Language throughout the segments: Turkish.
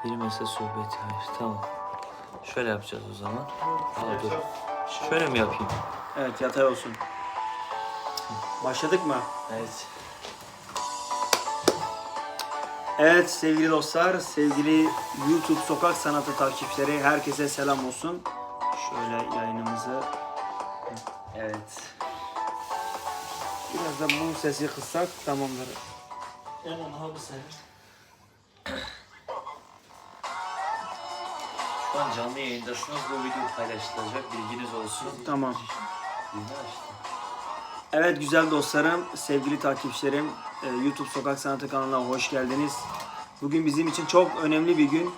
Bir mesele sohbeti. Hayır, tamam. Şöyle yapacağız o zaman. Aa, dur. Şöyle mi yapayım? Evet, yatay olsun. Başladık mı? Evet. Evet sevgili dostlar, sevgili YouTube Sokak Sanatı takipçileri, herkese selam olsun. Şöyle yayınımızı... Evet. Biraz da bu sesi kıssak tamamdır. Hemen abi sen. Şu an canlı yayındasınız. Bu video paylaşılacak. Bilginiz olsun. Tamam. Yine açtım. Evet güzel dostlarım, sevgili takipçilerim, YouTube Sokak Sanatı kanalına hoş geldiniz. Bugün bizim için çok önemli bir gün.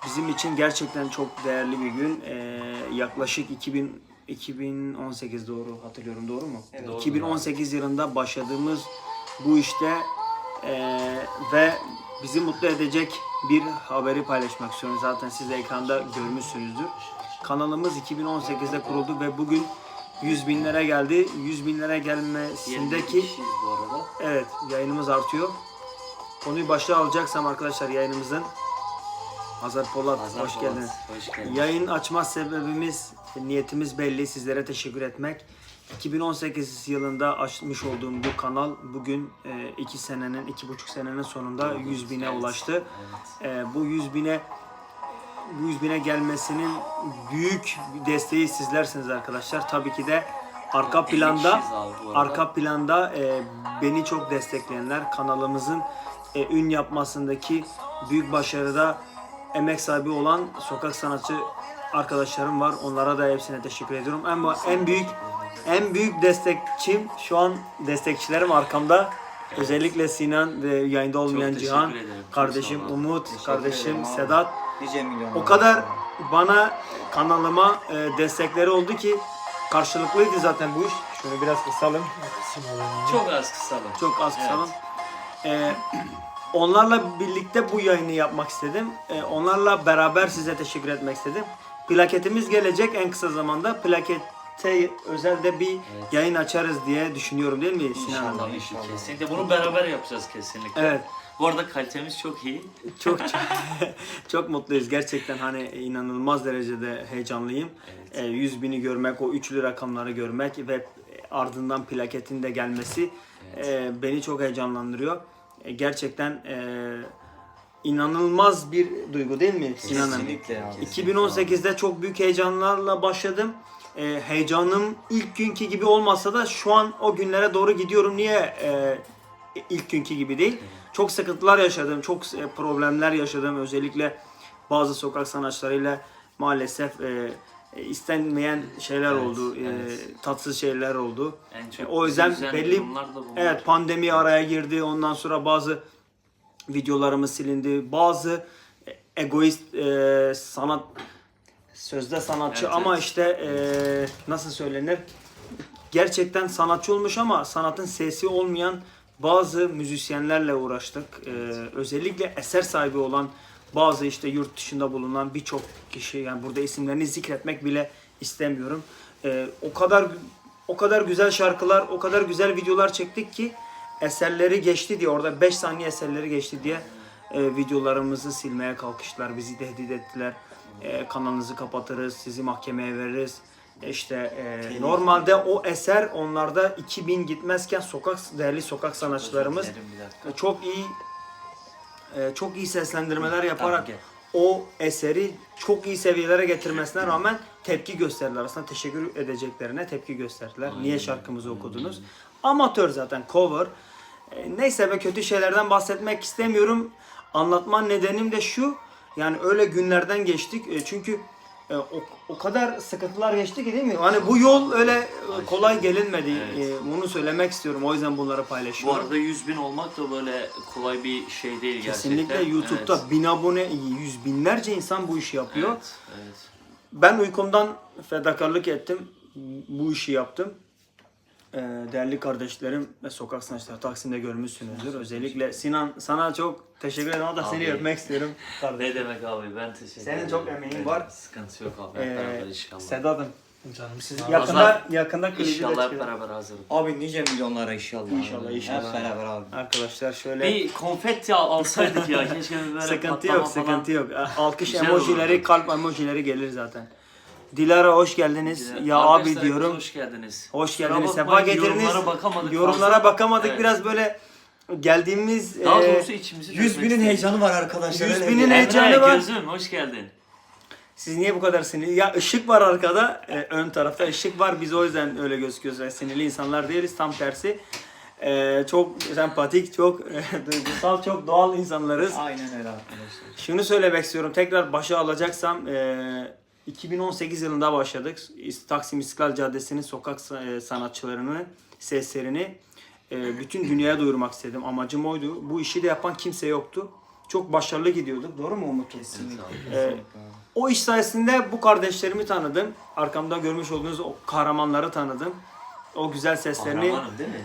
Bizim için gerçekten çok değerli bir gün. Yaklaşık 2018 doğru hatırlıyorum, doğru mu? Evet, doğru. 2018 yılında başladığımız bu işte ve bizi mutlu edecek bir haberi paylaşmak istiyorum. Zaten siz de ekranda görmüşsünüzdür. Kanalımız 2018'de kuruldu ve bugün 100 binlere geldi. 100 binlere gelmesindeki... 22 kişiyiz bu arada. Evet, yayınımız artıyor. Konuyu başlığa alacaksam arkadaşlar yayınımızın. Hazar Polat, Hazar hoş Polat, geldiniz. hoş geldiniz. Yayın açma sebebimiz, niyetimiz belli. Sizlere teşekkür etmek. 2018 yılında açmış olduğum bu kanal bugün 2,5 senenin sonunda 100 bine Evet, ulaştı. Evet. Bu 100 bine gelmesinin büyük desteği sizlersiniz arkadaşlar. Tabii ki de arka 50 planda kişiyiz abi bu arada. arka planda beni çok destekleyenler, kanalımızın ün yapmasındaki büyük başarıda emek sahibi olan sokak sanatçı arkadaşlarım var. Onlara da hepsine teşekkür ediyorum. Ama en büyük destekçim şu an destekçilerim arkamda. Özellikle Sinan ve yayında olmayan teşekkür Cihan, ederim. Çok kardeşim sağ ol. Umut, Teşekkür kardeşim ederim abi. Sedat. Nice milyon. O kadar bana, kanalıma destekleri oldu ki karşılıklıydı zaten bu iş. Şunu biraz kısalım. Çok az kısalım. Çok az kısalım. Onlarla birlikte bu yayını yapmak istedim. Onlarla beraber size teşekkür etmek istedim. Plaketimiz gelecek en kısa zamanda. Plakete özel de bir yayın açarız diye düşünüyorum, değil mi Sinan Hanım? İnşallah, kesinlikle. Bunu beraber yapacağız kesinlikle. Evet. Bu arada kalitemiz çok iyi. Çok çok mutluyuz gerçekten, hani inanılmaz derecede heyecanlıyım. Evet. 100 bini görmek, o üçlü rakamları görmek ve ardından plaketin de gelmesi beni çok heyecanlandırıyor. Gerçekten inanılmaz bir duygu, değil mi Sinan Hanım? Kesinlikle abi. 2018'de çok büyük heyecanlarla başladım. Heyecanım ilk günkü gibi olmasa da şu an o günlere doğru gidiyorum. Niye ilk günkü gibi değil? Çok sıkıntılar yaşadım, çok problemler yaşadım. Özellikle bazı sokak sanatçılarıyla maalesef istenmeyen şeyler Evet, oldu, evet. tatsız şeyler oldu. En çok O yüzden bizi üzen belli, durumlar da bunlar. evet, pandemi araya girdi. Ondan sonra bazı videolarımız silindi. Bazı egoist sanat, sözde sanatçı Evet, ama evet. işte nasıl söylenir? Gerçekten sanatçı olmuş ama sanatın sesi olmayan bazı müzisyenlerle uğraştık. Özellikle eser sahibi olan bazı işte yurt dışında bulunan birçok kişi, yani burada isimlerini zikretmek bile istemiyorum. O kadar güzel şarkılar, o kadar güzel videolar çektik ki eserleri geçti diye, orada 5 saniye eserleri geçti diye videolarımızı silmeye kalkıştılar, bizi tehdit ettiler. Kanalınızı kapatırız, sizi mahkemeye veririz. İşte normalde o eser onlarda 2000 gitmezken değerli sokak sanatçılarımız Özür dilerim, bir dakika. çok iyi seslendirmeler yaparak Tabii ki. o eseri çok iyi seviyelere getirmesine rağmen tepki gösterdiler. Aslında teşekkür edeceklerine tepki gösterdiler. Niye şarkımızı okudunuz? Amatör zaten, cover. Neyse, ve kötü şeylerden bahsetmek istemiyorum. Anlatma nedenim de şu. Yani öyle günlerden geçtik. Çünkü o kadar sıkıntılar geçti ki, değil mi? Hani bu yol öyle kolay gelinmedi. Evet. Bunu söylemek istiyorum. O yüzden bunları Bu paylaşıyorum. arada 100 bin olmak da böyle kolay bir şey değil Kesinlikle gerçekten. YouTube'da Evet. 1000 abone, yüz binlerce insan bu işi yapıyor. Evet, evet. Ben uykumdan fedakarlık ettim. Bu işi yaptım. Değerli kardeşlerim ve sokak sanatçıları, Taksim'de görmüşsünüzdür. Özellikle Sinan, sana çok teşekkür ederim. Ama da seni Abi. öpmek istiyorum Ne kardeşim. demek abi, ben teşekkür Senin ederim. çok emeğin var. Sıkıntı yok abi, hep beraber inşallah. Sedat'ım, Canım Siz siz yakında klibi de İnşallah hep çıkacak. beraber hazırız. Abi nice milyonlara inşallah. İnşallah, inşallah. Hep beraber abi. Arkadaşlar şöyle Bir konfetti alsaydık ya. Keşke bir böyle sıkıntı patlama yok, falan. sıkıntı yok. Alkış Güzel emojileri, olurdu. kalp emojileri gelir zaten. Dilara hoş geldiniz. Ya Arkadaşlar, abi diyorum. Hoş geldiniz. Hoş Kusura geldiniz. Sefa bakmayın, getirdiniz. Yorumlara bakamadık. Yorumlara fazla. bakamadık. Evet. Biraz böyle geldiğimiz Daha doğrusu içimizi 100 dökmek binin istedik. heyecanı var arkadaşlar. 100 öyle binin diyelim. heyecanı Emre, var. gözüm hoş geldin. Siz niye bu kadar sinirli? Ya ışık var arkada. Ön tarafta ışık var. Biz o yüzden öyle gözüküyoruz. Yani sinirli insanlar değiliz. Tam tersi. Çok sempatik, çok duygusal, çok doğal insanlarız. Aynen öyle arkadaşlar. Şunu söylemek istiyorum. Tekrar başa alacaksam 2018 yılında başladık. Taksim İstiklal Caddesi'nin sokak sanatçılarını, seslerini bütün dünyaya duyurmak istedim. Amacım oydu. Bu işi de yapan kimse yoktu. Çok başarılı gidiyorduk. Doğru mu Umut? Kesinlikle. O iş sayesinde bu kardeşlerimi tanıdım. Arkamda görmüş olduğunuz o kahramanları tanıdım. O güzel seslerini, Kahramanım değil mi?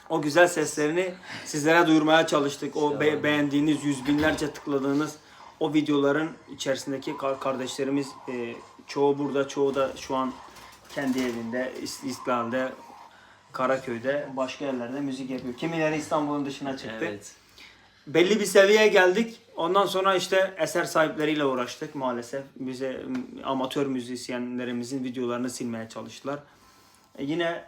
o güzel seslerini sizlere duyurmaya çalıştık. O İnşallah. beğendiğiniz, yüz binlerce tıkladığınız o videoların içerisindeki kardeşlerimiz çoğu burada, çoğu da şu an kendi evinde, İstiklal'de, Karaköy'de, başka yerlerde müzik yapıyor. Kimileri İstanbul'un dışına çıktı. Evet. Belli bir seviyeye geldik. Ondan sonra işte eser sahipleriyle uğraştık maalesef. Bize amatör müzisyenlerimizin videolarını silmeye çalıştılar. Yine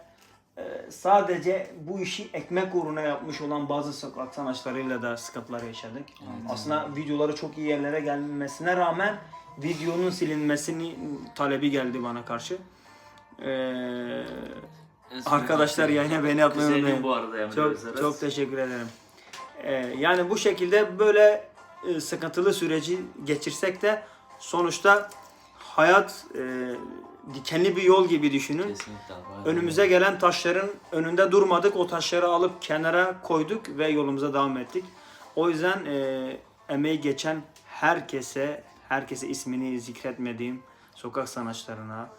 sadece bu işi ekmek uğruna yapmış olan bazı sokak sanatçılarıyla da sıkıntılar yaşadık. Aslında videoları çok iyi yerlere gelmesine rağmen videonun silinmesini talebi geldi bana karşı. Arkadaşlar yayına beni atmayı Kuzenim unutmayın. bu arada Emre Çok, Özaraz. çok teşekkür ederim. Yani bu şekilde böyle sıkıntılı süreci geçirsek de sonuçta hayat dikenli bir yol gibi düşünün. Kesinlikle abi. Önümüze gelen taşların önünde durmadık. O taşları alıp kenara koyduk ve yolumuza devam ettik. O yüzden emeği geçen herkese ismini zikretmediğim sokak sanatçılarına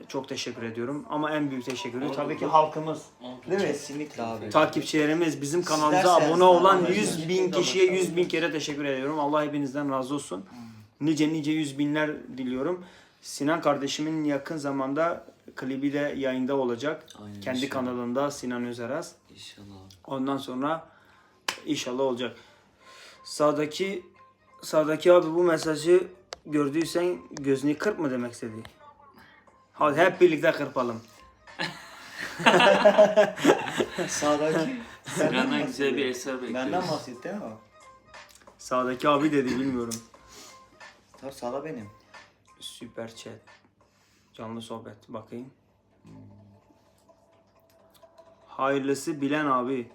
çok teşekkür ediyorum. Ama en büyük teşekkürü tabii ki halkımız. Değil mi? Kesinlikle abi. Takipçilerimiz, bizim Sizler kanalımıza sayesinde abone olan arkadaşlar. 100 bin kişiye 100 bin kere teşekkür ediyorum. Allah hepinizden razı olsun. Nice yüz binler diliyorum. Sinan kardeşimin yakın zamanda klibi de yayında olacak. Aynen, Kendi inşallah. kanalında Sinan Özaraz. İnşallah. Ondan sonra inşallah olacak. Sağdaki abi bu mesajı gördüysen gözünü kırp mı demek istedi? Hadi hep birlikte kırpalım. Sağdaki. Sinan'dan güzel bir eser bekliyoruz. Benden bahsetti değil mi o? Sağdaki abi dedi bilmiyorum. Tabii sağda benim. Süper chat. Canlı sohbet. Bakayım. Hayırlısı bilen abi.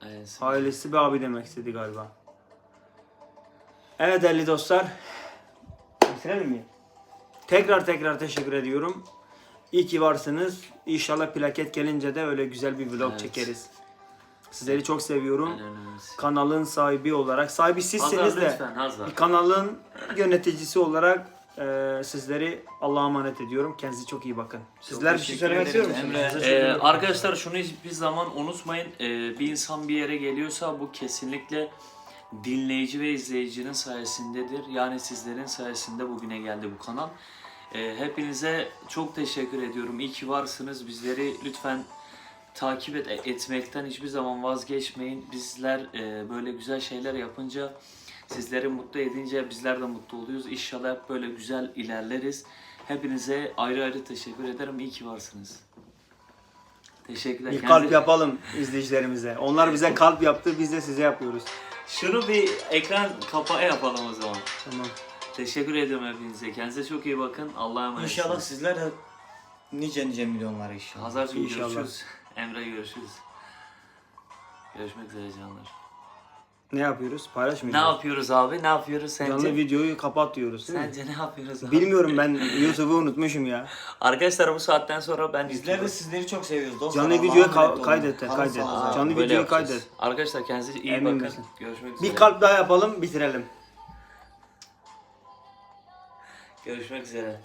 Evet. Hayırlısı bir abi demek istedi galiba. Evet değerli dostlar. Bitirelim mi? Tekrar teşekkür ediyorum. İyi ki varsınız. İnşallah plaket gelince de öyle güzel bir vlog Evet. çekeriz. Sizleri çok seviyorum. En önemlisi. Kanalın sahibi olarak, sahibi sizsiniz Hazır de. lütfen hazır. Kanalın yöneticisi olarak sizleri Allah'a emanet ediyorum. Kendinize çok iyi bakın. Sizler bir şey teşekkür söylemek istiyor ederiz musunuz? Emre. Arkadaşlar şunu hiçbir zaman unutmayın. Bir insan bir yere geliyorsa bu kesinlikle dinleyici ve izleyicinin sayesindedir. Yani sizlerin sayesinde bugüne geldi bu kanal. Hepinize çok teşekkür ediyorum. İyi ki varsınız. Bizleri lütfen takip etmekten hiçbir zaman vazgeçmeyin. Bizler böyle güzel şeyler yapınca, sizleri mutlu edince bizler de mutlu oluyoruz. İnşallah hep böyle güzel ilerleriz. Hepinize ayrı ayrı teşekkür ederim. İyi ki varsınız. Teşekkürler. Bir kalp yapalım izleyicilerimize. Onlar bize kalp yaptı, biz de size yapıyoruz. Şunu bir ekran kapağı yapalım o zaman. Tamam. Teşekkür ediyorum hepinize. Kendinize çok iyi bakın. Allah'a emanet. İnşallah sizler de nice milyonlara inşallah. Hazarcığım İnşallah. görüşürüz. Emre görüşürüz. Görüşmek üzere canlar. Ne yapıyoruz? Ne Paylaşmıyoruz. yapıyoruz abi? Ne yapıyoruz sence? Canlı videoyu kapat diyoruz değil mi? Sence ne yapıyoruz abi? Bilmiyorum, ben YouTube'u unutmuşum ya. Arkadaşlar bu saatten sonra ben Bizler de sizleri çok seviyoruz dostlar. Canlı Allah'a videoyu emanet olun. kaydet. Kalın kaydet. sağlıcakla. Canlı böyle videoyu yapacağız. kaydet. Arkadaşlar kendinize iyi Emin bakın. misin? Görüşmek üzere. Bir kalp daha yapalım, bitirelim. Görüşmek üzere.